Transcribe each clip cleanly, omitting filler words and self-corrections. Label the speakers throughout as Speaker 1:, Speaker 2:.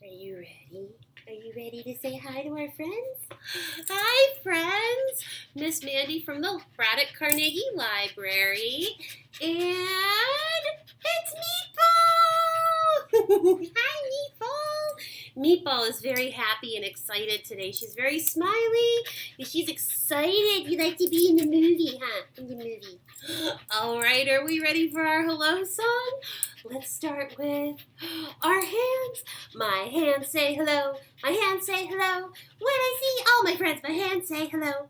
Speaker 1: Are you ready? Are you ready to say hi to our friends? Hi, friends! Miss Mandy from the Braddock Carnegie Library, and it's Meatball! Hi, Meatball! Meatball is very happy and excited today. She's very smiley, and she's excited. You like to be in the movie, huh? In the movie. All right, are we ready for our hello song? Let's start with our hands. My hands say hello. My hands say hello. When I see all my friends, my hands say hello.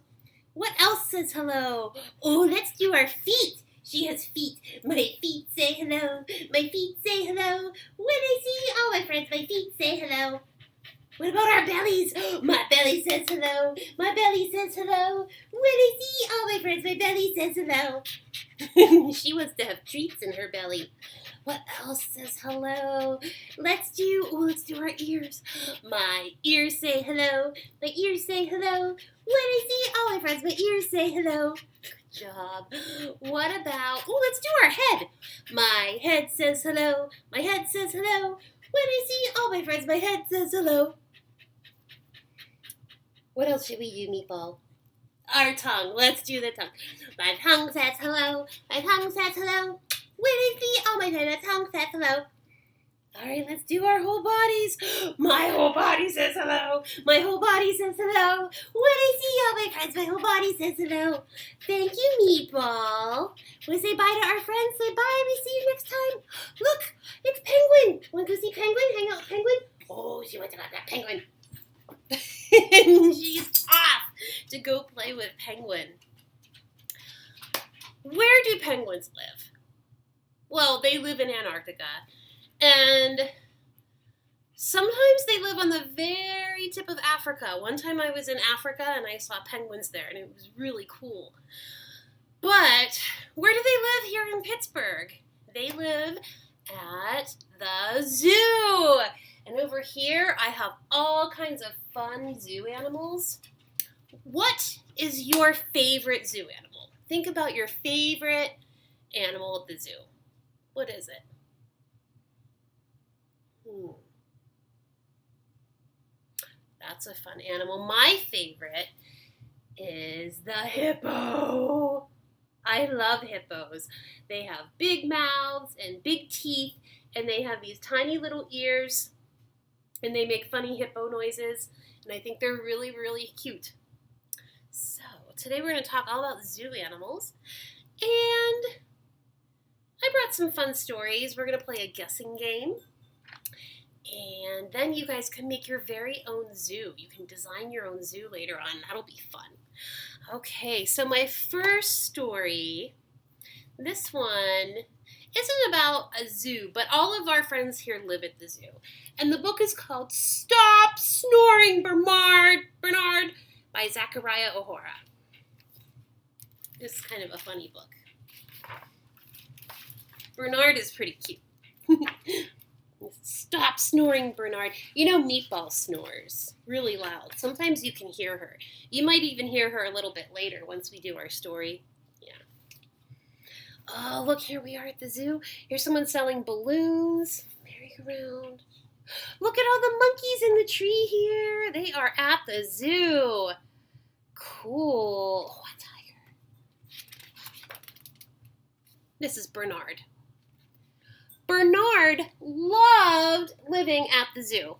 Speaker 1: What else says hello? Oh, let's do our feet. She has feet. My feet say hello. My feet say hello. When I see all my friends, my feet say hello. What about our bellies? My belly says hello. My belly says hello. When I see all my friends, my belly says hello. She wants to have treats in her belly. What else says hello? Let's do our ears. My ears say hello. My ears say hello. When I see all my friends, my ears say hello. Good job. What about, let's do our head. My head says hello. My head says hello. When I see all my friends, my head says hello. What else should we do, Meatball? Our tongue. Let's do the tongue. My tongue says hello. My tongue says hello. When I see all my friends, my tongue says hello. All right, let's do our whole bodies. My whole body says hello. My whole body says hello. When I see all my friends, my whole body says hello. Thank you, Meatball. Want to say bye to our friends? Say bye. We see you next time. Look, it's Penguin. Want to go see Penguin? Hang out with Penguin? Oh, she wants to go to that Penguin. She's off to go play with Penguin. Where do penguins live? Well, they live in Antarctica. And sometimes they live on the very tip of Africa. One time I was in Africa and I saw penguins there, and it was really cool. But where do they live here in Pittsburgh? They live at the zoo. And over here, I have all kinds of fun zoo animals. What is your favorite zoo animal? Think about your favorite animal at the zoo. What is it? That's a fun animal. My favorite is the hippo. I love hippos. They have big mouths and big teeth, and they have these tiny little ears, and they make funny hippo noises, and I think they're really, really cute. So today we're going to talk all about zoo animals, and I brought some fun stories. We're going to play a guessing game, and then you guys can make your very own zoo. You can design your own zoo later on. That'll be fun. Okay, so my first story, this one isn't about a zoo, but all of our friends here live at the zoo. And the book is called Stop Snoring, Bernard by Zachariah O'Hara. This is kind of a funny book. Bernard is pretty cute. Stop snoring, Bernard. You know, Meatball snores really loud. Sometimes you can hear her. You might even hear her a little bit later once we do our story. Yeah. Oh, look, here we are at the zoo. Here's someone selling balloons. Merry-go-round. Look at all the monkeys in the tree here. They are at the zoo. Cool. Oh, a tiger. This is Bernard. Bernard loved living at the zoo.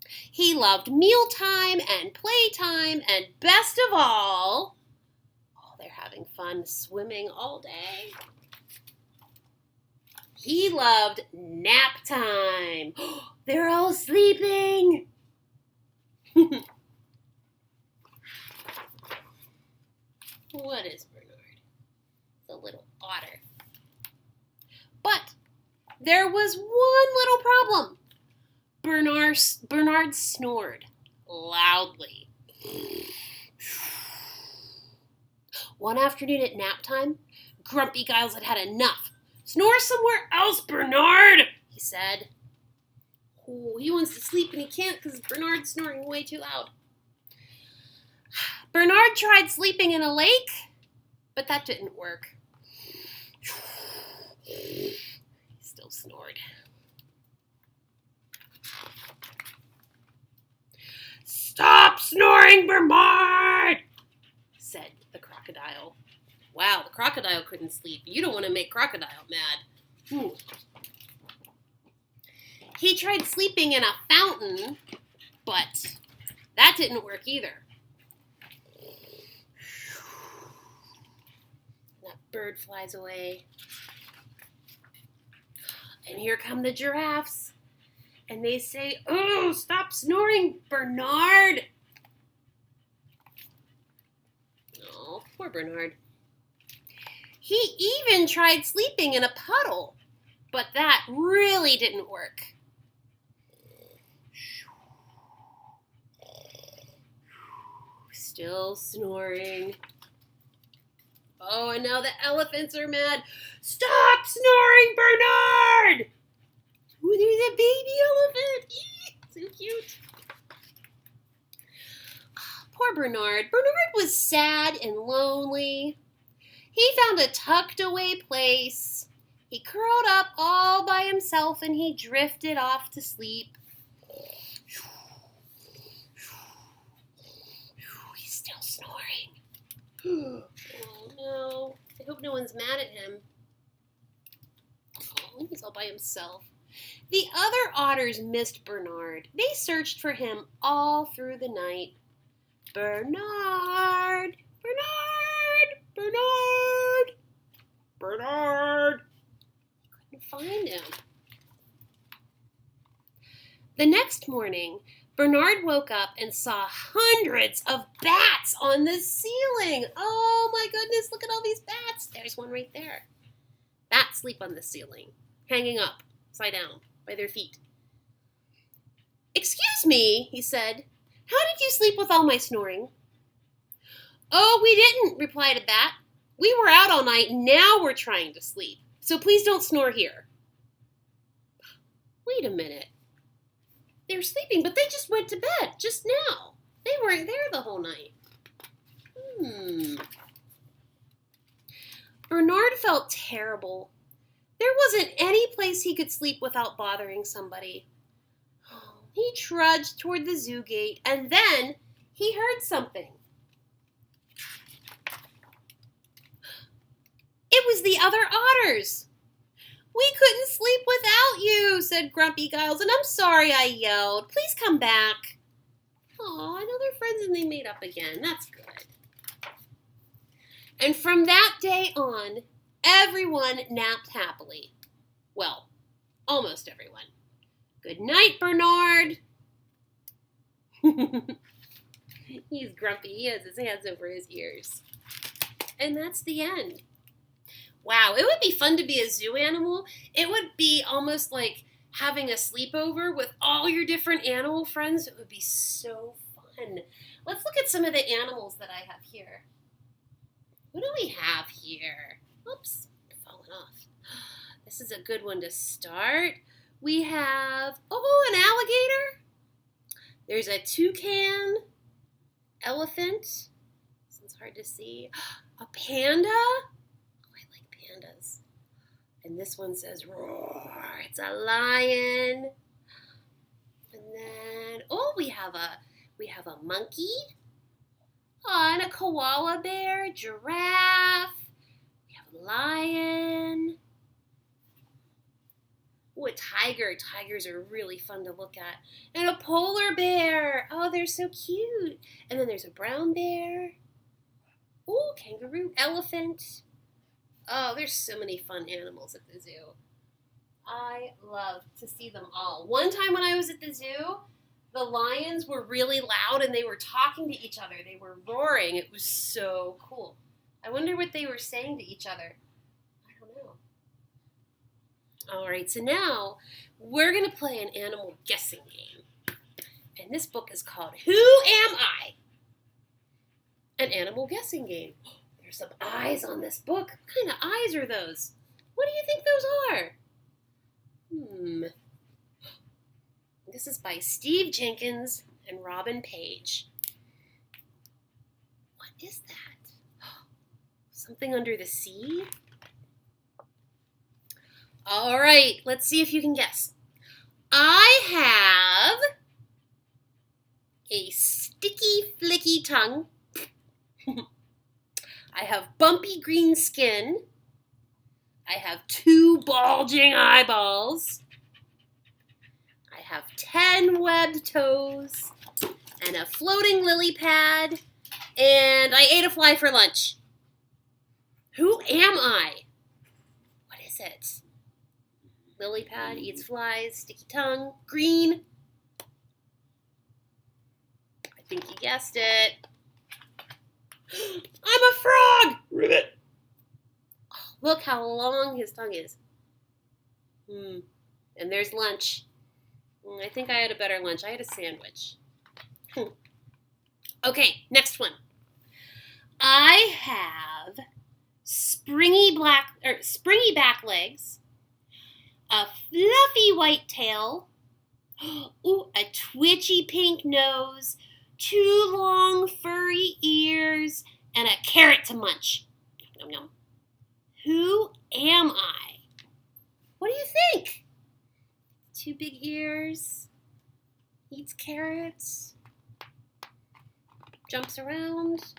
Speaker 1: He loved mealtime and playtime, and best of all, they're having fun swimming all day. He loved nap time. They're all sleeping. What is Bernard? It's a little otter. But there was one little problem. Bernard snored loudly. One afternoon at nap time, Grumpy Giles had had enough. Snore somewhere else, Bernard, he said. Oh, he wants to sleep and he can't because Bernard's snoring way too loud. Bernard tried sleeping in a lake, but that didn't work. He still snored. Snoring, Bernard, said the crocodile. Wow, the crocodile couldn't sleep. You don't want to make crocodile mad. He tried sleeping in a fountain, but that didn't work either. That bird flies away. And here come the giraffes. And they say, "Oh, stop snoring, Bernard." Oh, poor Bernard. He even tried sleeping in a puddle, but that really didn't work. Still snoring. Oh, and now the elephants are mad. "Stop snoring, Bernard!" Ooh, there's a baby elephant. So cute. Oh, poor Bernard. Bernard was sad and lonely. He found a tucked away place. He curled up all by himself and he drifted off to sleep. He's still snoring. Oh no. I hope no one's mad at him. Oh, he's all by himself. The other otters missed Bernard. They searched for him all through the night. Bernard! Bernard! Bernard! Bernard! Couldn't find him. The next morning, Bernard woke up and saw hundreds of bats on the ceiling. Oh my goodness, look at all these bats. There's one right there. Bats sleep on the ceiling, hanging up, upside down, by their feet. "Excuse me," he said. "How did you sleep with all my snoring?" "Oh, we didn't," replied a bat. "We were out all night, and now we're trying to sleep. So please don't snore here." Wait a minute. They were sleeping, but they just went to bed just now. They weren't there the whole night. Bernard felt terrible. There wasn't any place he could sleep without bothering somebody. He trudged toward the zoo gate, and then he heard something. It was the other otters. "We couldn't sleep without you," said Grumpy Giles, "and I'm sorry I yelled. Please come back." Aw, I know they're friends and they made up again. That's good. And from that day on, everyone napped happily. Well, almost everyone. Good night, Bernard. He's grumpy. He has his hands over his ears. And that's the end. Wow, it would be fun to be a zoo animal. It would be almost like having a sleepover with all your different animal friends. It would be so fun. Let's look at some of the animals that I have here. What do we have here? Oops, fallen off. This is a good one to start. We have, an alligator. There's a toucan, elephant. This one's hard to see. A panda. Pandas. And this one says roar. It's a lion. And then we have a monkey. And a koala bear, giraffe. We have a lion. A tiger. Tigers are really fun to look at. And a polar bear. Oh, they're so cute. And then there's a brown bear. Kangaroo, elephant. Oh, there's so many fun animals at the zoo. I love to see them all. One time when I was at the zoo, the lions were really loud and they were talking to each other. They were roaring. It was so cool. I wonder what they were saying to each other. I don't know. All right, so now we're going to play an animal guessing game. And this book is called Who Am I? An animal guessing game. There's some eyes on this book. What kind of eyes are those? What do you think those are? This is by Steve Jenkins and Robin Page. What is that? Something under the sea? All right, let's see if you can guess. I have a sticky, flicky tongue. I have bumpy green skin. I have 2 bulging eyeballs. I have 10 webbed toes and a floating lily pad. And I ate a fly for lunch. Who am I? What is it? Lily pad, eats flies, sticky tongue, green. I think you guessed it. I'm a frog! Ribbit. Oh, look how long his tongue is. And there's lunch. I think I had a better lunch. I had a sandwich. Okay, next one. I have springy back legs, a fluffy white tail, ooh, a twitchy pink nose, 2 long furry ears, and a carrot to munch. Yum, yum. Who am I? What do you think? 2 big ears, eats carrots, jumps around.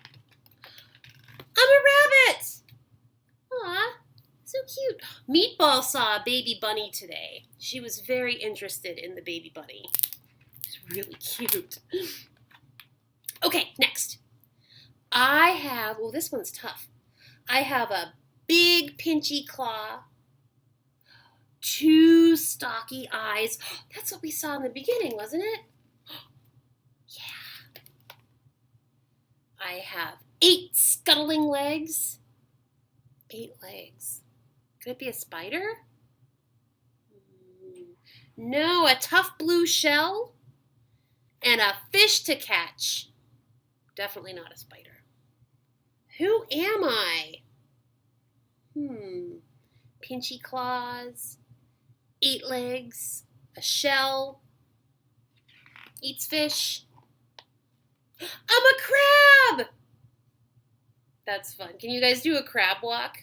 Speaker 1: I'm a rabbit! Aw, so cute. Meatball saw a baby bunny today. She was very interested in the baby bunny. It's really cute. Okay, next. I have, well, this one's tough. I have a big pinchy claw, 2 stocky eyes. That's what we saw in the beginning, wasn't it? Yeah. I have 8 scuttling legs. 8 legs. Could it be a spider? No, a tough blue shell and a fish to catch. Definitely not a spider. Who am I? Pinchy claws, 8 legs, a shell, eats fish. I'm a crab! That's fun. Can you guys do a crab walk?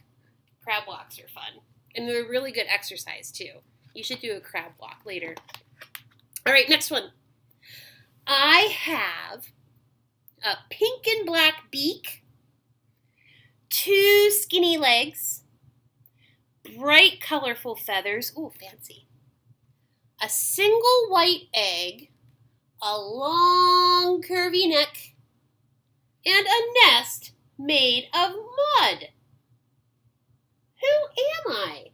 Speaker 1: Crab walks are fun. And they're really good exercise, too. You should do a crab walk later. All right, next one. I have a pink and black beak, 2 skinny legs, bright, colorful feathers. Ooh, fancy. A single white egg, a long, curvy neck, and a nest made of mud. Who am I?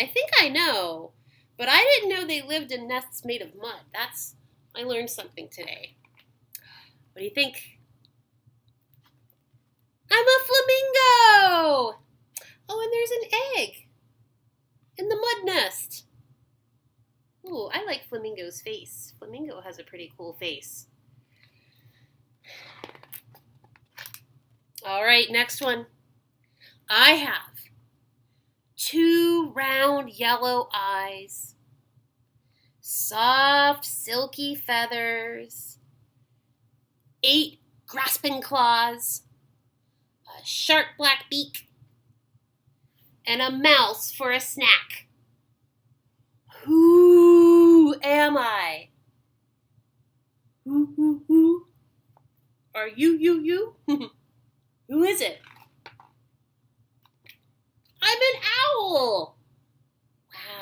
Speaker 1: I think I know, but I didn't know they lived in nests made of mud. I learned something today. What do you think? I'm a flamingo! Oh, and there's an egg in the mud nest. Ooh, I like Flamingo's face. Flamingo has a pretty cool face. All right, next one. I have 2 round yellow eyes, soft silky feathers, 8 grasping claws, a sharp black beak, and a mouse for a snack. Who am I? Who? Are you? Who is it? I'm an owl!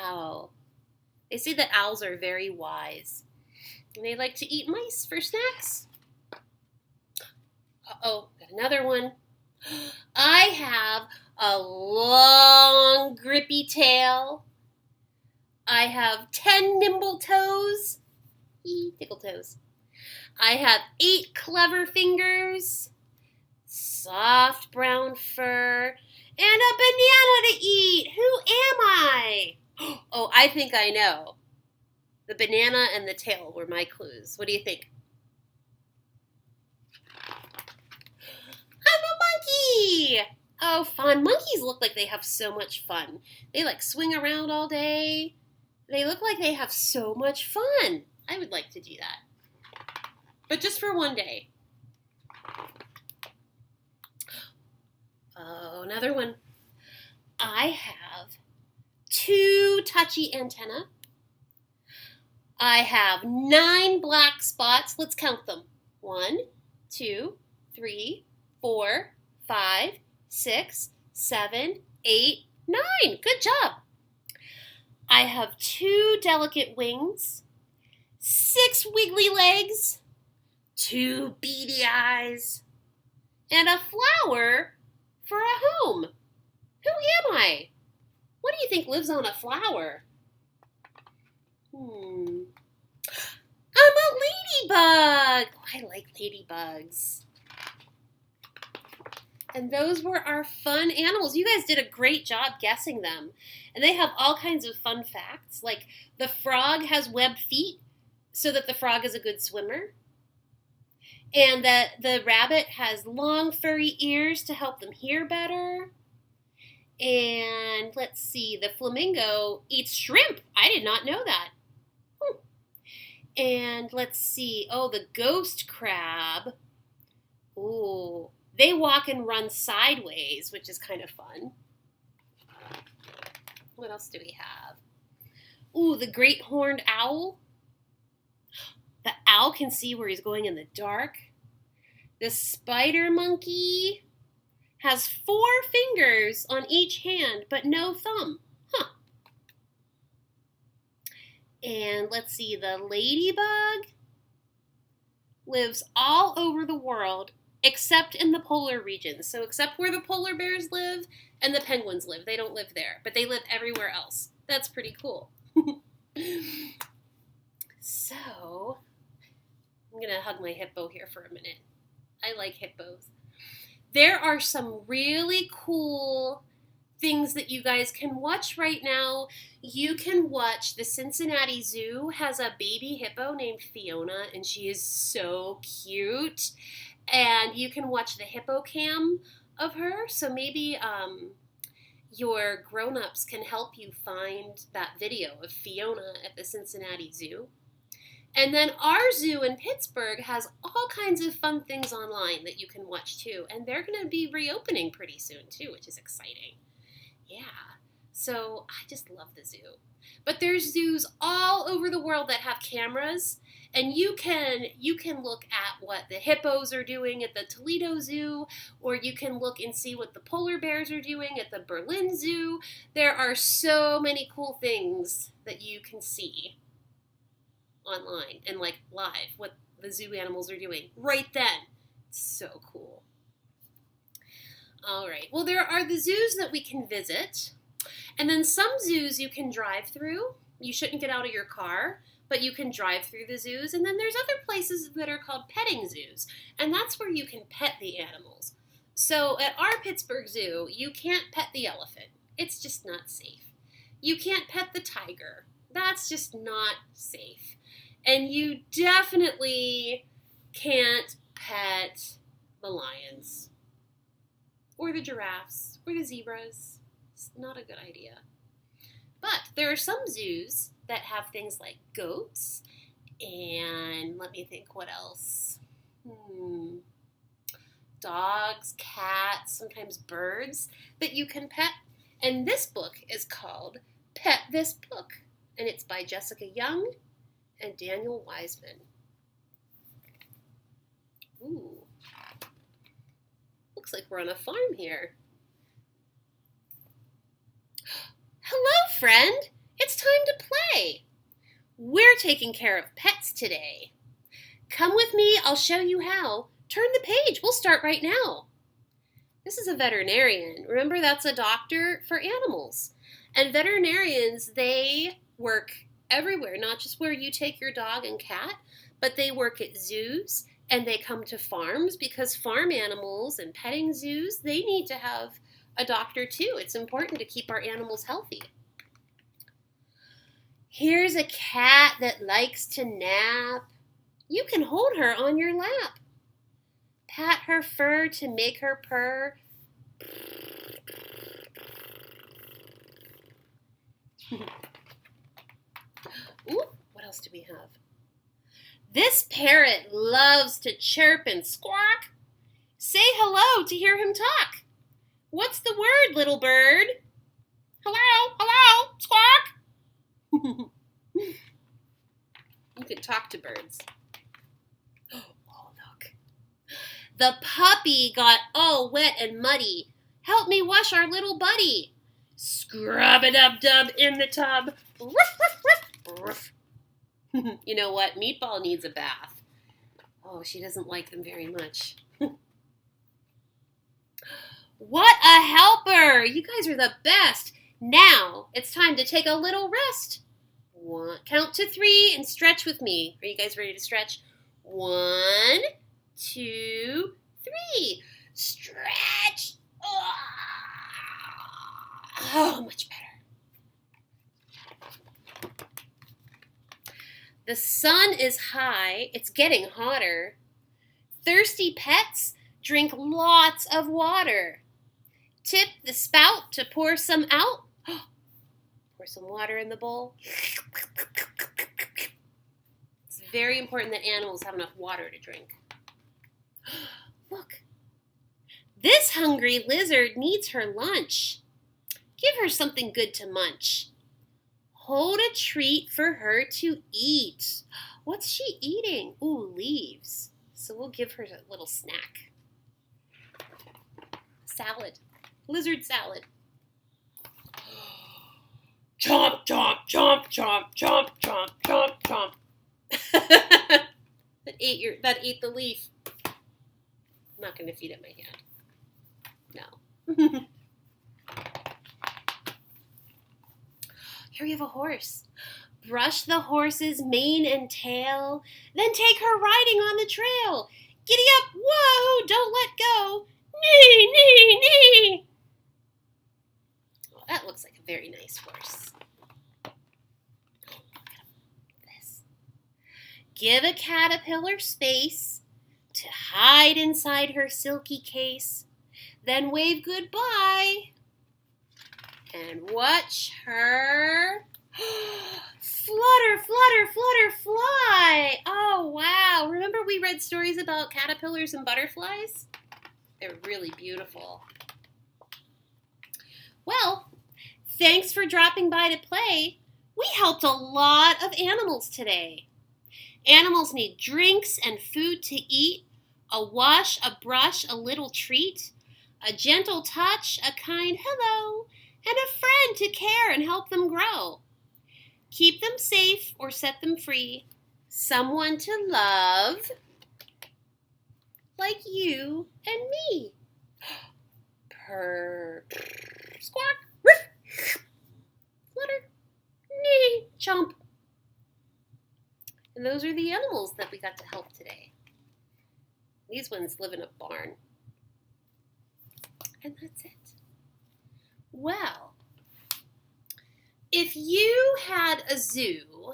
Speaker 1: Wow. They say that owls are very wise. And they like to eat mice for snacks. Uh-oh, got another one. I have a long, grippy tail. I have 10 nimble toes. Tickle toes. I have 8 clever fingers, soft brown fur, and a banana to eat. Who am I? Oh, I think I know. The banana and the tail were my clues. What do you think? I'm a monkey! Oh, fun. Monkeys look like they have so much fun. They swing around all day. They look like they have so much fun. I would like to do that. But just for one day. Oh, another one. I have 2 touchy antennae, I have 9 black spots. Let's count them. 1, 2, 3, 4, 5, 6, 7, 8, 9. Good job. I have 2 delicate wings, 6 wiggly legs, 2 beady eyes, and a flower for a home. Who am I? What do you think lives on a flower? I'm a ladybug. Oh, I like ladybugs. And those were our fun animals. You guys did a great job guessing them. And they have all kinds of fun facts, like the frog has webbed feet so that the frog is a good swimmer. And that the rabbit has long furry ears to help them hear better. And let's see, the flamingo eats shrimp. I did not know that. And let's see, the ghost crab. Ooh, they walk and run sideways, which is kind of fun. What else do we have? Ooh, the great horned owl. The owl can see where he's going in the dark. The spider monkey has 4 fingers on each hand, but no thumb. And let's see, the ladybug lives all over the world except in the polar regions. So except where the polar bears live and the penguins live. They don't live there, but they live everywhere else. That's pretty cool. So, I'm going to hug my hippo here for a minute. I like hippos. There are some really cool things that you guys can watch right now. You can watch the Cincinnati Zoo has a baby hippo named Fiona, and she is so cute. And you can watch the hippo cam of her. So maybe your grown-ups can help you find that video of Fiona at the Cincinnati Zoo. And then our zoo in Pittsburgh has all kinds of fun things online that you can watch too. And they're going to be reopening pretty soon too, which is exciting. Yeah, so I just love the zoo. But there's zoos all over the world that have cameras, and you can look at what the hippos are doing at the Toledo Zoo, or you can look and see what the polar bears are doing at the Berlin Zoo. There are so many cool things that you can see online and like live what the zoo animals are doing right then. It's so cool. All right, well, there are the zoos that we can visit, and then some zoos you can drive through. You shouldn't get out of your car, but you can drive through the zoos. And then there's other places that are called petting zoos, and that's where you can pet the animals. So at our Pittsburgh Zoo, you can't pet the elephant. It's just not safe. You can't pet the tiger. That's just not safe. And you definitely can't pet the lions, or the giraffes, or the zebras. It's not a good idea. But there are some zoos that have things like goats, and let me think what else. Dogs, cats, sometimes birds that you can pet. And this book is called Pet This Book, and it's by Jessica Young and Daniel Wiseman. Ooh. Looks like we're on a farm here. Hello, friend. It's time to play. We're taking care of pets today. Come with me. I'll show you how. Turn the page. We'll start right now. This is a veterinarian. Remember, that's a doctor for animals. And veterinarians, they work everywhere, not just where you take your dog and cat, but they work at zoos. And they come to farms because farm animals and petting zoos, they need to have a doctor too. It's important to keep our animals healthy. Here's a cat that likes to nap. You can hold her on your lap. Pat her fur to make her purr. Ooh, what else do we have? This parrot loves to chirp and squawk. Say hello to hear him talk. What's the word, little bird? Hello, hello, squawk. You can talk to birds. Oh, look. The puppy got all wet and muddy. Help me wash our little buddy. Scrub-a-dub-dub in the tub. Ruff, ruff, ruff, ruff. You know what? Meatball needs a bath. Oh, she doesn't like them very much. What a helper! You guys are the best. Now, it's time to take a little rest. Count to 3 and stretch with me. Are you guys ready to stretch? 1, 2, 3. Stretch! Oh, much better. The sun is high. It's getting hotter. Thirsty pets drink lots of water. Tip the spout to pour some out. Pour some water in the bowl. It's very important that animals have enough water to drink. Look. This hungry lizard needs her lunch. Give her something good to munch. Hold a treat for her to eat. What's she eating? Ooh, leaves. So we'll give her a little snack. Salad. Lizard salad. Chomp, chomp, chomp, chomp, chomp, chomp, chomp, chomp. That ate the leaf. I'm not going to feed it my hand. No. Here we have a horse. Brush the horse's mane and tail, then take her riding on the trail. Giddy up, whoa, don't let go. Nee, nee, nee. Well, that looks like a very nice horse. Look at this. Give a caterpillar space to hide inside her silky case, then wave goodbye and watch her flutter, flutter, flutter, fly. Oh, wow. Remember we read stories about caterpillars and butterflies? They're really beautiful. Well, thanks for dropping by to play. We helped a lot of animals today. Animals need drinks and food to eat, a wash, a brush, a little treat, a gentle touch, a kind hello, and a friend to care and help them grow. Keep them safe or set them free. Someone to love, like you and me. Purr, squawk, riff, flutter, nee, chomp. And those are the animals that we got to help today. These ones live in a barn. And that's it. Well, if you had a zoo,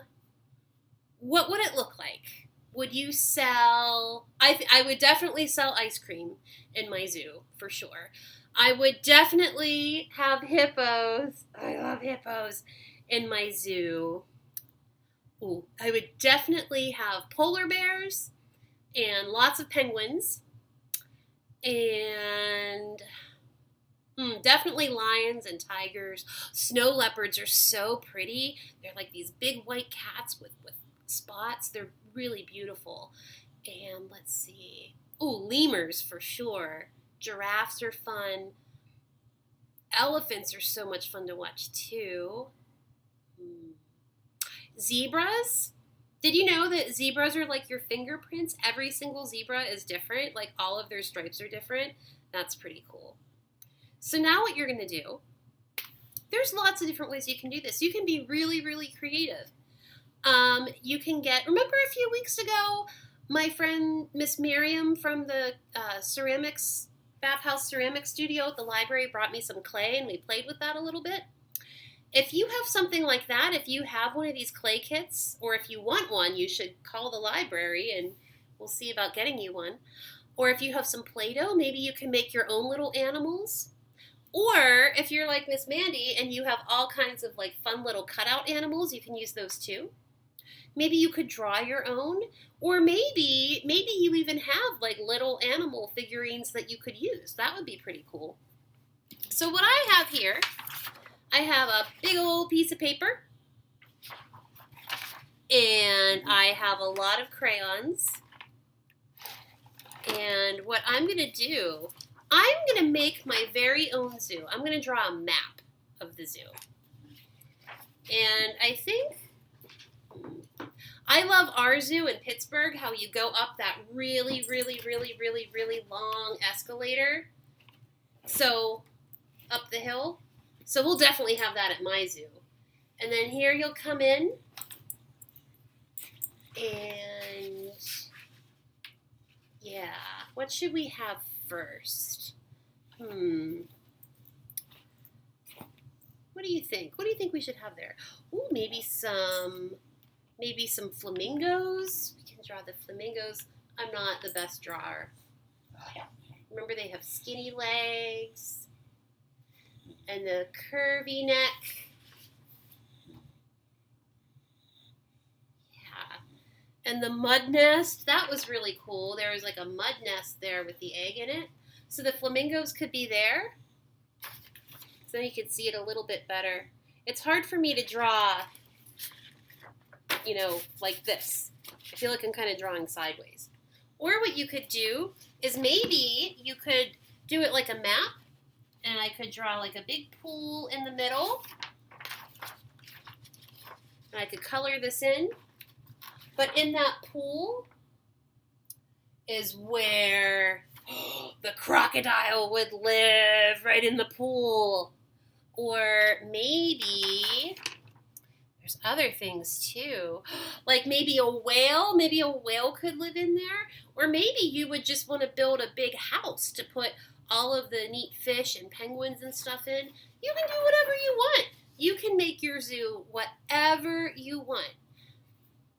Speaker 1: what would it look like? Would you sell, I would definitely sell ice cream in my zoo, for sure. I would definitely have hippos. I love hippos in my zoo. Ooh, I would definitely have polar bears and lots of penguins. And definitely lions and tigers. Snow leopards are so pretty. They're like these big white cats with spots. They're really beautiful. And let's see. Oh, lemurs for sure. Giraffes are fun. Elephants are so much fun to watch too. Zebras. Did you know that zebras are like your fingerprints? Every single zebra is different. Like all of their stripes are different. That's pretty cool. So now what you're going to do, there's lots of different ways you can do this. You can be really, really creative. You can remember a few weeks ago, my friend Miss Miriam from the Bathhouse Ceramics Studio at the library brought me some clay and we played with that a little bit. If you have something like that, if you have one of these clay kits, or if you want one, you should call the library and we'll see about getting you one. Or if you have some Play-Doh, maybe you can make your own little animals. Or if you're like Miss Mandee and you have all kinds of like fun little cutout animals, you can use those too. Maybe you could draw your own, or maybe you even have like little animal figurines that you could use. That would be pretty cool. So what I have here, I have a big old piece of paper. And I have a lot of crayons. And what I'm going to do, I'm going to make my very own zoo. I'm going to draw a map of the zoo. And I think I love our zoo in Pittsburgh, how you go up that really, really, really, really, really long escalator. So, up the hill. So we'll definitely have that at my zoo. And then here you'll come in. And yeah, what should we have first? What do you think? What do you think we should have there? Ooh, maybe some flamingos. We can draw the flamingos. I'm not the best drawer. Remember, they have skinny legs and the curvy neck. Yeah. And the mud nest, that was really cool. There was like a mud nest there with the egg in it. So the flamingos could be there. So you can see it a little bit better. It's hard for me to draw, like this. I feel like I'm kind of drawing sideways. Or what you could do is maybe you could do it like a map, and I could draw like a big pool in the middle. And I could color this in. But in that pool is where the crocodile would live, right in the pool. Or maybe there's other things too. Like maybe a whale. Maybe a whale could live in there. Or maybe you would just want to build a big house to put all of the neat fish and penguins and stuff in. You can do whatever you want. You can make your zoo whatever you want.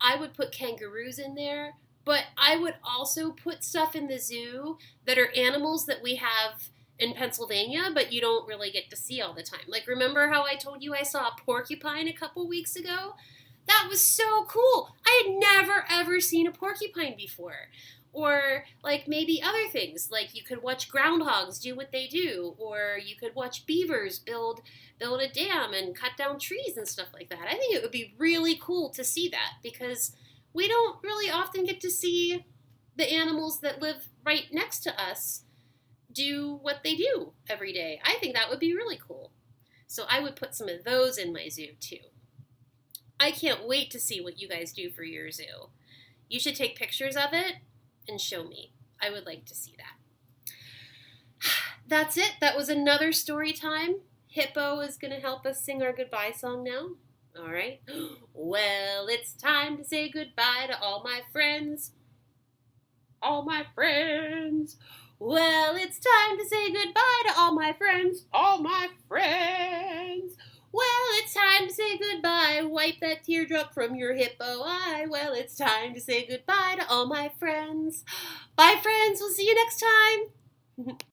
Speaker 1: I would put kangaroos in there, but I would also put stuff in the zoo that are animals that we have in Pennsylvania, but you don't really get to see all the time. Like, remember how I told you I saw a porcupine a couple weeks ago? That was so cool. I had never, ever seen a porcupine before. Or, like, maybe other things. Like, you could watch groundhogs do what they do. Or you could watch beavers build a dam and cut down trees and stuff like that. I think it would be really cool to see that because we don't really often get to see the animals that live right next to us do what they do every day. I think that would be really cool. So I would put some of those in my zoo too. I can't wait to see what you guys do for your zoo. You should take pictures of it and show me. I would like to see that. That's it. That was another story time. Hippo is going to help us sing our goodbye song now. All right. Well, it's time to say goodbye to all my friends. All my friends. Well, it's time to say goodbye to all my friends. All my friends. Well, it's time to say goodbye. Wipe that teardrop from your hippo eye. Well, it's time to say goodbye to all my friends. Bye, friends. We'll see you next time.